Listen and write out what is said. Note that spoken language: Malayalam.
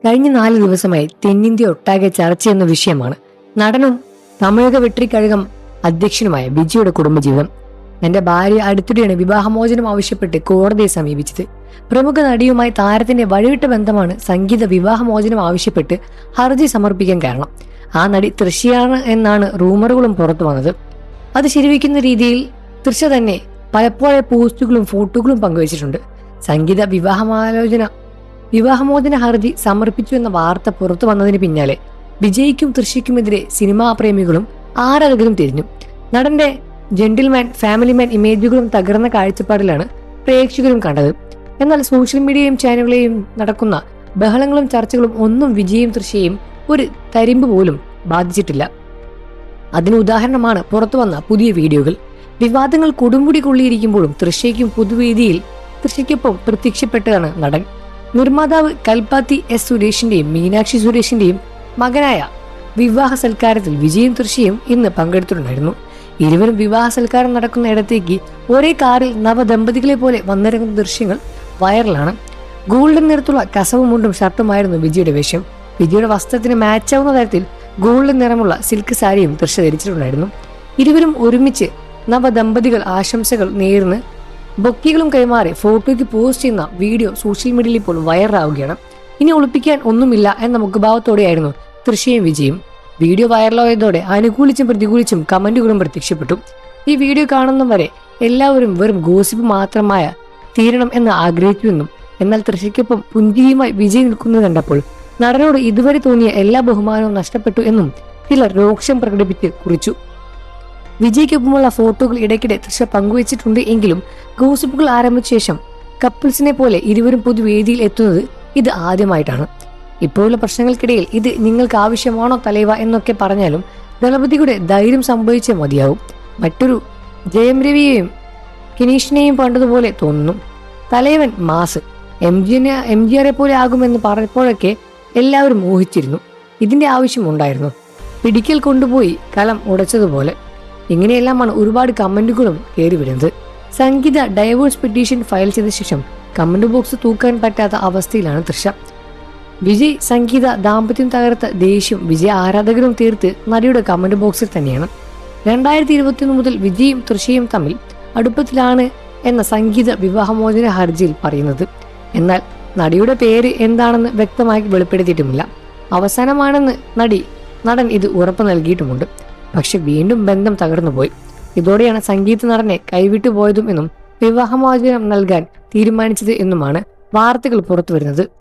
കഴിഞ്ഞ 4 ദിവസമായി തെന്നിന്ത്യ ഒട്ടാകെ ചർച്ചയെന്ന വിഷയമാണ് നടനും തമിഴക വെട്രിക്കഴകം അധ്യക്ഷനുമായ വിജയുടെ കുടുംബജീവിതം. തന്റെ ഭാര്യ അടുത്തിടെയാണ് വിവാഹമോചനം ആവശ്യപ്പെട്ട് കോടതിയെ സമീപിച്ചത്. പ്രമുഖ നടിയുമായി താരത്തിന്റെ വഴിവിട്ട ബന്ധമാണ് സംഗീത വിവാഹമോചനം ആവശ്യപ്പെട്ട് ഹർജി സമർപ്പിക്കാൻ കാരണം. ആ നടി തൃശ്ശയാണ് എന്നാണ് റൂമറുകളും പുറത്തു വന്നത്. അത് ശരിവയ്ക്കുന്ന രീതിയിൽ തൃശ്ശ തന്നെ പലപ്പോഴെ പോസ്റ്റുകളും ഫോട്ടോകളും പങ്കുവച്ചിട്ടുണ്ട്. സംഗീത വിവാഹമോചന ഹർജി തമർപ്പിച്ചു എന്ന വാർത്ത പുറത്തു വന്നതിന് പിന്നാലെ വിജയ്ക്കും തൃശ്ശയ്ക്കുമെതിരെ സിനിമാ പ്രേമികളും ആരാധകരും തിരിഞ്ഞു. നടന്റെ ജെന്റിൽമാൻ, ഫാമിലി മാൻ ഇമേജുകളും തകർന്ന കാഴ്ചപ്പാടിലാണ് പ്രേക്ഷകരും കണ്ടത്. എന്നാൽ സോഷ്യൽ മീഡിയയും ചാനലുകളെയും നടക്കുന്ന ബഹളങ്ങളും ചർച്ചകളും ഒന്നും വിജയും തൃശ്ശയും ഒരു തരിമ്പ് പോലും ബാധിച്ചിട്ടില്ല. അതിന് ഉദാഹരണമാണ് പുറത്തു വന്ന പുതിയ വീഡിയോകൾ. വിവാദങ്ങൾ കൊടുമുടി കൊള്ളിയിരിക്കുമ്പോഴും തൃശ്ശയ്ക്കും പൊതുവേദിയിൽ തൃശ്ശയ്ക്കൊപ്പം പ്രത്യക്ഷപ്പെട്ടതാണ് നടൻ. നിർമ്മാതാവ് കൽപ്പാത്തി എസ് സുരേഷിന്റെയും മീനാക്ഷി സുരേഷിന്റെയും മകനായ വിവാഹ സൽക്കാരത്തിൽ വിജയും തൃശ്ശയും ഇന്ന് പങ്കെടുത്തിട്ടുണ്ടായിരുന്നു. ഇരുവരും വിവാഹ സൽക്കാരം നടക്കുന്ന ഇടത്തേക്ക് ഒരേ കാറിൽ നവദമ്പതികളെ പോലെ വന്നിറങ്ങുന്ന ദൃശ്യങ്ങൾ വൈറലാണ്. ഗോൾഡൻ നിറത്തുള്ള കസവും മുണ്ടും ഷർട്ടുമായിരുന്നു വിജയുടെ വേഷം. വിജയുടെ വസ്ത്രത്തിന് മാച്ചാവുന്ന തരത്തിൽ ഗോൾഡൻ നിറമുള്ള സിൽക്ക് സാരിയും തൃശ്ശ ധരിച്ചിട്ടുണ്ടായിരുന്നു. ഇരുവരും ഒരുമിച്ച് നവദമ്പതികൾ ആശംസകൾ നേർന്ന് ബൊക്കികളും കൈമാറി ഫോട്ടോയ്ക്ക് പോസ്റ്റ് ചെയ്യുന്ന വീഡിയോ സോഷ്യൽ മീഡിയയിൽ ഇപ്പോൾ വൈറലാവുകയാണ്. ഇനി ഒളിപ്പിക്കാൻ ഒന്നുമില്ല എന്ന മുഖഭാവത്തോടെയായിരുന്നു തൃശ്ശയും വിജയും. വീഡിയോ വൈറലായതോടെ അനുകൂലിച്ചും പ്രതികൂലിച്ചും കമന്റുകളും പ്രത്യക്ഷപ്പെട്ടു. ഈ വീഡിയോ കാണുന്നവരെ എല്ലാവരും വെറും ഗോസിപ്പ് മാത്രമായ തീരണം എന്ന് ആഗ്രഹിച്ചുവെന്നും, എന്നാൽ തൃശ്ശയ്ക്കൊപ്പം പുഞ്ചിരിയുമായി വിജയ് നിൽക്കുന്നത് കണ്ടപ്പോൾ നടനോട് ഇതുവരെ തോന്നിയ എല്ലാ ബഹുമാനവും നഷ്ടപ്പെട്ടു എന്നും ചിലർ രോക്ഷം പ്രകടിപ്പിച്ച് കുറിച്ചു. വിജയ്ക്കൊപ്പമുള്ള ഫോട്ടോകൾ ഇടയ്ക്കിടെ തൃശ്ശ പങ്കുവച്ചിട്ടുണ്ട് എങ്കിലും ഗോസിപ്പുകൾ ആരംഭിച്ച ശേഷം കപ്പിൾസിനെ പോലെ ഇരുവരും പൊതുവേദിയിൽ എത്തുന്നത് ഇത് ആദ്യമായിട്ടാണ്. ഇപ്പോഴുള്ള പ്രശ്നങ്ങൾക്കിടയിൽ ഇത് നിങ്ങൾക്ക് ആവശ്യമാണോ തലൈവ എന്നൊക്കെ പറഞ്ഞാലും ദളപതിയുടെ ധൈര്യം സംഭവിച്ചേ മതിയാവും. മറ്റൊരു ജയം രവിയെയും കിനീഷിനെയും കണ്ടതുപോലെ തോന്നുന്നു. തലൈവൻ മാസ് എംജിആറെ പോലെ ആകുമെന്ന് പറഞ്ഞപ്പോഴൊക്കെ എല്ലാവരും ഊഹിച്ചിരുന്നു. ഇതിന്റെ ആവശ്യമുണ്ടായിരുന്നു. പിടിക്കൽ കൊണ്ടുപോയി കലം ഉടച്ചതുപോലെ. ഇങ്ങനെയെല്ലാമാണ് ഒരുപാട് കമന്റുകളും കയറി വരുന്നത്. സംഗീത ഡൈവോഴ്സ് പെറ്റീഷൻ ഫയൽ ചെയ്ത ശേഷം കമന്റ് ബോക്സ് തൂക്കാൻ പറ്റാത്ത അവസ്ഥയിലാണ് തൃശ്ശ. വിജയ് സംഗീത ദാമ്പത്യം തകർത്ത ദേഷ്യം വിജയ് ആരാധകരും തീർത്ത് നടിയുടെ കമന്റ് ബോക്സിൽ തന്നെയാണ്. 2021 മുതൽ വിജയും തൃശ്ശയും തമ്മിൽ അടുപ്പത്തിലാണ് എന്ന സംഗീത വിവാഹമോചന ഹർജിയിൽ പറയുന്നത്. എന്നാൽ നടിയുടെ പേര് എന്താണെന്ന് വ്യക്തമായി വെളിപ്പെടുത്തിയിട്ടുമില്ല. അവസാനമാണെന്ന് നടൻ ഇത് ഉറപ്പ് നൽകിയിട്ടുമുണ്ട്. പക്ഷെ വീണ്ടും ബന്ധം തകർന്നുപോയി. ഇതോടെയാണ് സംഗീത നടനെ കൈവിട്ടു പോയതും എന്നും വിവാഹമോചനം നൽകാൻ തീരുമാനിച്ചത് എന്നുമാണ് വാർത്തകൾ പുറത്തുവരുന്നത്.